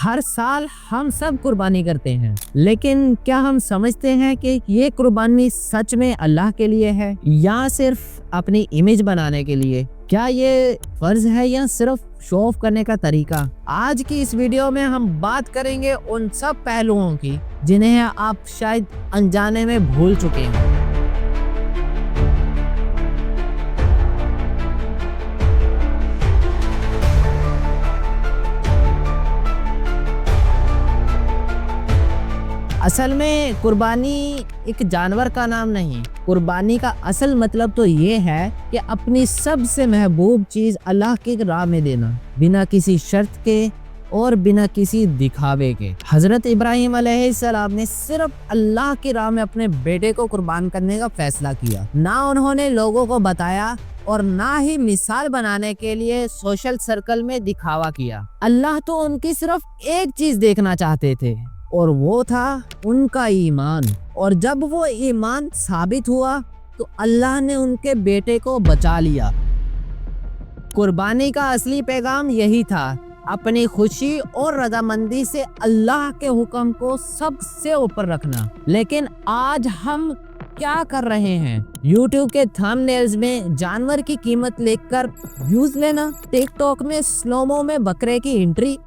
हर साल हम सब कुर्बानी करते हैं, लेकिन क्या हम समझते हैं कि ये कुर्बानी सच में अल्लाह के लिए है या सिर्फ अपनी इमेज बनाने के लिए? क्या ये फर्ज है या सिर्फ शो ऑफ करने का तरीका? आज की इस वीडियो में हम बात करेंगे उन सब पहलुओं की जिन्हें आप शायद अनजाने में भूल चुके हैं। असल में कुर्बानी एक जानवर का नाम नहीं। कुर्बानी का असल मतलब तो ये है कि अपनी सबसे महबूब चीज अल्लाह की राह में देना, बिना किसी शर्त के और बिना किसी दिखावे के। हजरत इब्राहिम अलैहिस्सलाम ने सिर्फ अल्लाह की राह में अपने बेटे को कुर्बान करने का फैसला किया। ना उन्होंने लोगों को बताया और ना ही मिसाल बनाने के लिए सोशल सर्कल में दिखावा किया। अल्लाह तो उनकी सिर्फ एक चीज देखना चाहते थे और वो था उनका ईमान। और जब वो ईमान साबित हुआ तो अल्लाह ने उनके बेटे को बचा लिया। कुर्बानी का असली पैगाम यही था, अपनी खुशी और रजामंदी से अल्लाह के हुक्म को सबसे ऊपर रखना। लेकिन आज हम क्या कर रहे हैं? YouTube के थंबनेल्स में जानवर की कीमत लिखकर व्यूज लेना, टिकटॉक में स्लोमो में बकरे की एंट्री,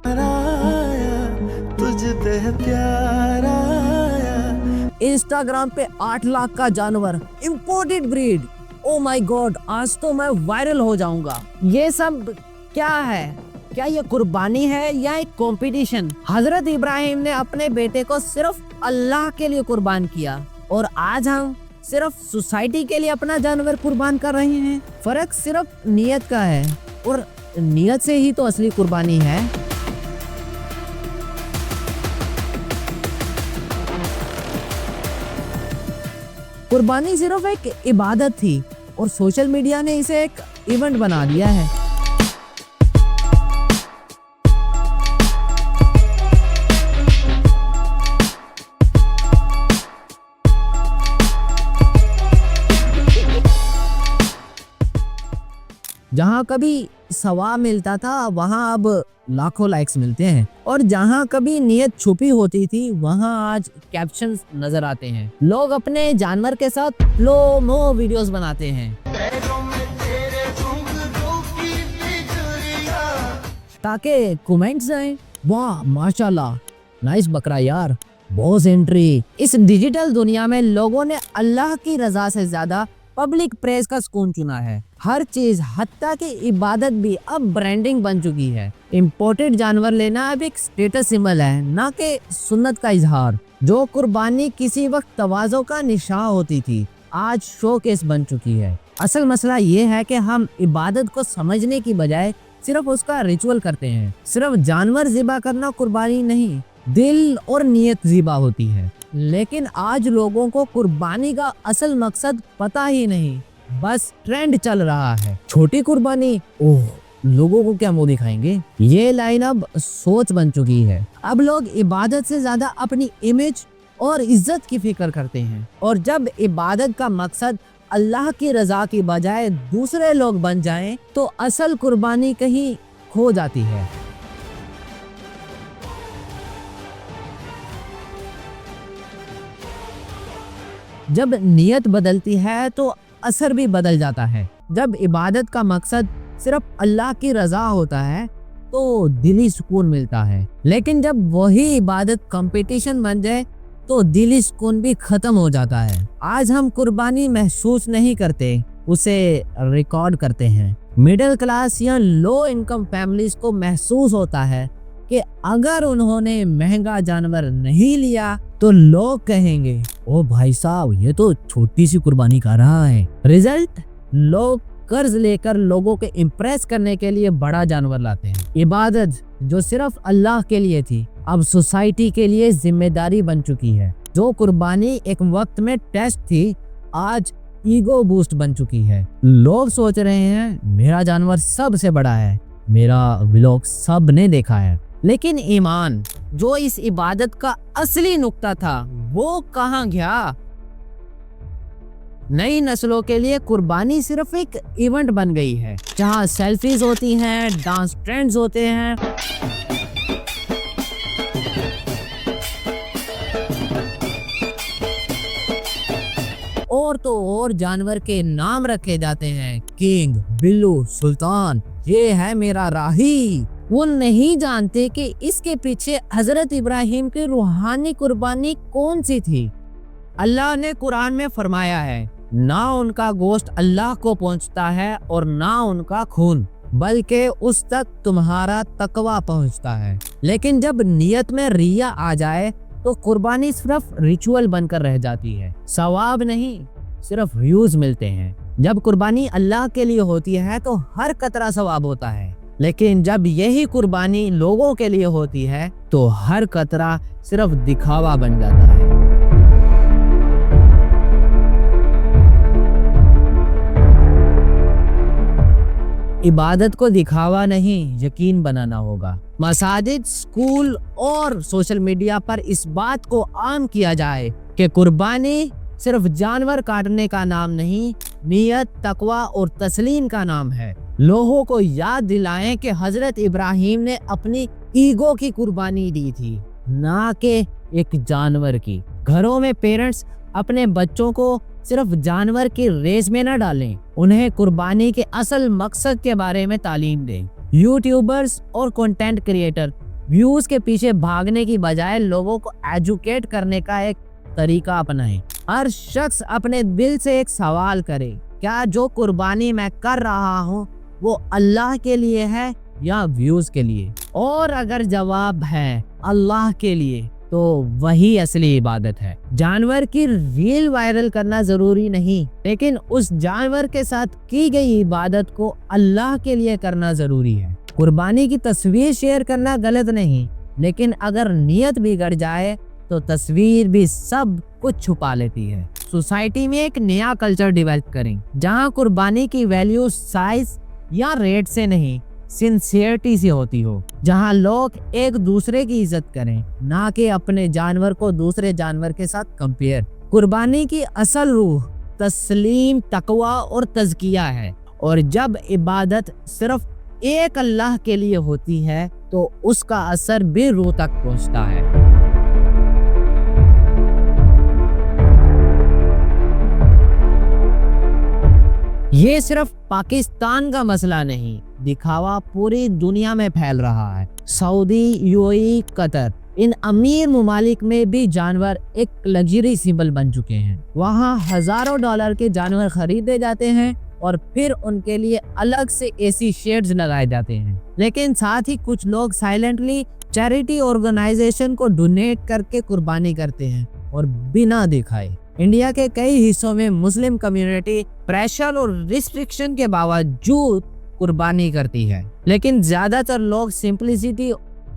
इंस्टाग्राम पे 8 लाख का जानवर, imported breed, oh my God आज तो मैं वायरल हो जाऊंगा। ये सब क्या है? क्या ये कुर्बानी है या एक कंपटीशन? हजरत इब्राहिम ने अपने बेटे को सिर्फ अल्लाह के लिए कुर्बान किया और आज हम सिर्फ सोसाइटी के लिए अपना जानवर कुर्बान कर रहे हैं। फर्क सिर्फ नियत का है और नियत से ही तो असली कुर्बानी है। कुर्बानी सिर्फ एक इबादत थी और सोशल मीडिया ने इसे एक इवेंट बना दिया है। जहां कभी सवाब मिलता था वहां अब लाखों लाइक्स मिलते हैं, और जहां कभी नियत छुपी होती थी वहां आज कैप्शंस नजर आते हैं। लोग अपने जानवर के साथ स्लो मो वीडियोस बनाते हैं ताकि कमेंट्स आए, वाह माशाल्लाह नाइस बकरा यार, बहुत एंट्री। इस डिजिटल दुनिया में लोगों ने अल्लाह की रजा से ज्यादा पब्लिक प्रेस का सुकून चुना है। हर चीज हत्ता की इबादत भी अब ब्रांडिंग बन चुकी है। इम्पोर्टेड जानवर लेना अब एक स्टेटस सिंबल है, ना कि सुन्नत का इजहार। जो कुर्बानी किसी वक्त तवाज़ो का निशान होती थी आज शोकेस बन चुकी है। असल मसला ये है कि हम इबादत को समझने की बजाय सिर्फ उसका रिचुअल करते हैं। सिर्फ जानवर ज़िबा करना कुर्बानी नहीं, दिल और नियत ज़िबा होती है। लेकिन आज लोगों को कुर्बानी का असल मकसद पता ही नहीं, बस ट्रेंड चल रहा है। छोटी कुर्बानी, ओह लोगों को क्या मुंह दिखाएंगे, ये लाइन अब सोच बन चुकी है। अब लोग इबादत से ज्यादा अपनी इमेज और इज्जत की फिक्र करते हैं, और जब इबादत का मकसद अल्लाह की रजा की बजाय दूसरे लोग बन जाएं, तो असल कुर्बानी कहीं खो जाती है। जब नियत बदलती है तो असर भी बदल जाता है। जब इबादत का मकसद सिर्फ अल्लाह की रजा होता है तो दिली सुकून मिलता है, लेकिन जब वही इबादत कंपटीशन बन जाए तो दिली सुकून भी खत्म हो जाता है। आज हम कुर्बानी महसूस नहीं करते, उसे रिकॉर्ड करते हैं। मिडिल क्लास या लो इनकम फैमिलीज को महसूस होता है कि अगर उन्होंने महंगा जानवर नहीं लिया तो लोग कहेंगे, ओ भाई साहब ये तो छोटी सी कुर्बानी कर रहा है। रिजल्ट, लोग कर्ज लेकर लोगों के इम्प्रेस करने के लिए बड़ा जानवर लाते हैं। इबादत जो सिर्फ अल्लाह के लिए थी अब सोसाइटी के लिए जिम्मेदारी बन चुकी है। जो कुर्बानी एक वक्त में टेस्ट थी आज ईगो बूस्ट बन चुकी है। लोग सोच रहे हैं मेरा जानवर सबसे बड़ा है, मेरा व्लॉग सब ने देखा है। लेकिन ईमान जो इस इबादत का असली नुक्ता था वो कहाँ गया? नई नस्लों के लिए कुर्बानी सिर्फ एक इवेंट बन गई है, जहाँ सेल्फीज होती हैं, डांस ट्रेंड्स होते हैं और तो और जानवर के नाम रखे जाते हैं, किंग, बिल्लू, सुल्तान, ये है मेरा राही। वो नहीं जानते कि इसके पीछे हजरत इब्राहिम की रूहानी कुर्बानी कौन सी थी। अल्लाह ने कुरान में फरमाया है, ना उनका गोश्त अल्लाह को पहुंचता है और ना उनका खून, बल्कि उस तक तुम्हारा तकवा पहुंचता है। लेकिन जब नियत में रिया आ जाए तो कुर्बानी सिर्फ रिचुअल बनकर रह जाती है, सवाब नहीं, सिर्फ व्यूज मिलते हैं। जब कुर्बानी अल्लाह के लिए होती है तो हर कतरा सवाब होता है, लेकिन जब यही कुर्बानी लोगों के लिए होती है तो हर कतरा सिर्फ दिखावा बन जाता है। इबादत को दिखावा नहीं, यकीन बनाना होगा। मसाजिद, स्कूल और सोशल मीडिया पर इस बात को आम किया जाए कि कुर्बानी सिर्फ जानवर काटने का नाम नहीं, नियत, तकवा और तस्लीम का नाम है। लोगों को याद दिलाएं कि हजरत इब्राहिम ने अपनी ईगो की कुर्बानी दी थी, ना कि एक जानवर की। घरों में पेरेंट्स अपने बच्चों को सिर्फ जानवर की रेस में न डालें, उन्हें कुर्बानी के असल मकसद के बारे में तालीम दें। यूट्यूबर्स और कंटेंट क्रिएटर व्यूज के पीछे भागने की बजाय लोगों को एजुकेट करने का एक तरीका अपनाएं। हर शख्स अपने दिल से एक सवाल करे, क्या जो कुर्बानी मैं कर रहा हूँ वो अल्लाह के लिए है या व्यूज के लिए? और अगर जवाब है अल्लाह के लिए तो वही असली इबादत है। जानवर की रील वायरल करना जरूरी नहीं, लेकिन उस जानवर के साथ की गई इबादत को अल्लाह के लिए करना जरूरी है। कुर्बानी की तस्वीर शेयर करना गलत नहीं, लेकिन अगर नियत बिगड़ जाए तो तस्वीर भी सब कुछ छुपा लेती है। सोसाइटी में एक नया कल्चर डेवलप करें, जहां कुर्बानी की वैल्यू साइज या रेट से नहीं, सिंसियरिटी से होती हो। जहां लोग एक दूसरे की इज्जत करें, ना कि अपने जानवर को दूसरे जानवर के साथ कंपेयर। कुर्बानी की असल रूह तस्लीम, तकवा और तज़किया है, और जब इबादत सिर्फ एक अल्लाह के लिए होती है तो उसका असर भी रूह तक पहुंचता है। ये सिर्फ पाकिस्तान का मसला नहीं, दिखावा पूरी दुनिया में फैल रहा है। सऊदी, यूएई, कतर, इन अमीर ममालिक में भी जानवर एक लग्जरी सिंबल बन चुके हैं। वहाँ हजारों डॉलर के जानवर खरीदे जाते हैं और फिर उनके लिए अलग से एसी शेड्स लगाए जाते हैं। लेकिन साथ ही कुछ लोग साइलेंटली चैरिटी ऑर्गेनाइजेशन को डोनेट करके कुर्बानी करते हैं और बिना दिखाए। इंडिया के कई हिस्सों में मुस्लिम कम्युनिटी प्रेशर और रिस्ट्रिक्शन के बावजूद कुर्बानी करती है, लेकिन ज्यादातर लोग सिंपलिसिटी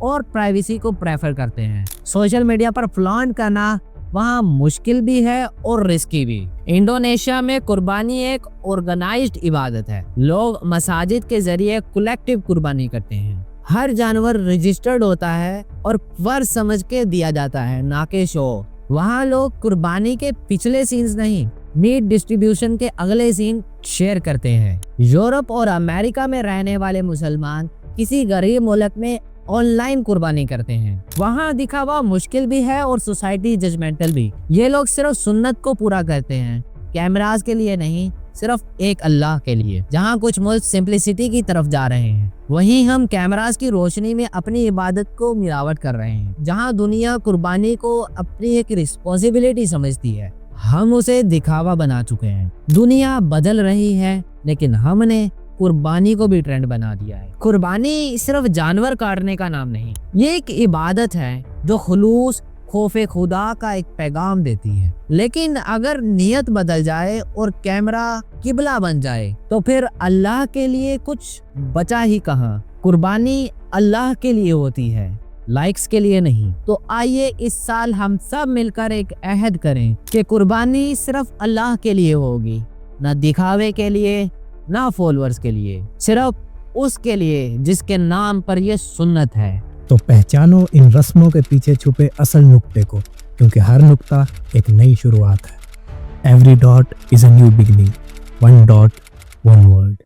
और प्राइवेसी को प्रेफर करते हैं। सोशल मीडिया पर फ्लॉन्ट करना वहाँ मुश्किल भी है और रिस्की भी। इंडोनेशिया में कुर्बानी एक ऑर्गेनाइज्ड इबादत है। लोग मसाजिद के जरिए कलेक्टिव कुर्बानी करते हैं। हर जानवर रजिस्टर्ड होता है और फर्ज समझ के दिया जाता है, ना कि शो। वहाँ लोग कुर्बानी के पिछले सीन्स नहीं, मीट डिस्ट्रीब्यूशन के अगले सीन शेयर करते हैं। यूरोप और अमेरिका में रहने वाले मुसलमान किसी गरीब मुल्क में ऑनलाइन कुर्बानी करते हैं। वहाँ दिखावा मुश्किल भी है और सोसाइटी जजमेंटल भी। ये लोग सिर्फ सुन्नत को पूरा करते हैं, कैमरास के लिए नहीं, सिर्फ एक अल्लाह के लिए। जहाँ कुछ मुल्क सिंपलिसिटी की तरफ जा रहे हैं, वहीं हम कैमरास की रोशनी में अपनी इबादत को मिलावट कर रहे हैं। जहाँ दुनिया कुर्बानी को अपनी एक रिस्पॉन्सिबिलिटी समझती है, हम उसे दिखावा बना चुके हैं। दुनिया बदल रही है, लेकिन हमने कुर्बानी को भी ट्रेंड बना दिया है। कुर्बानी सिर्फ जानवर काटने का नाम नहीं, ये एक इबादत है जो खुलूस, खौफे खुदा का एक पैगाम देती है। लेकिन अगर नियत बदल जाए और कैमरा किबला बन जाए तो फिर अल्लाह के लिए कुछ बचा ही कहाँ। कुर्बानी अल्लाह के लिए होती है, लाइक्स के लिए नहीं। तो आइए इस साल हम सब मिलकर एक अहद करें कि कुर्बानी सिर्फ अल्लाह के लिए होगी, ना दिखावे के लिए, ना फॉलोअर्स के लिए, सिर्फ उसके लिए जिसके नाम पर यह सुन्नत है। तो पहचानो इन रस्मों के पीछे छुपे असल नुक्ते को, क्योंकि हर नुक्ता एक नई शुरुआत है। Every dot is a new beginning, one dot one world.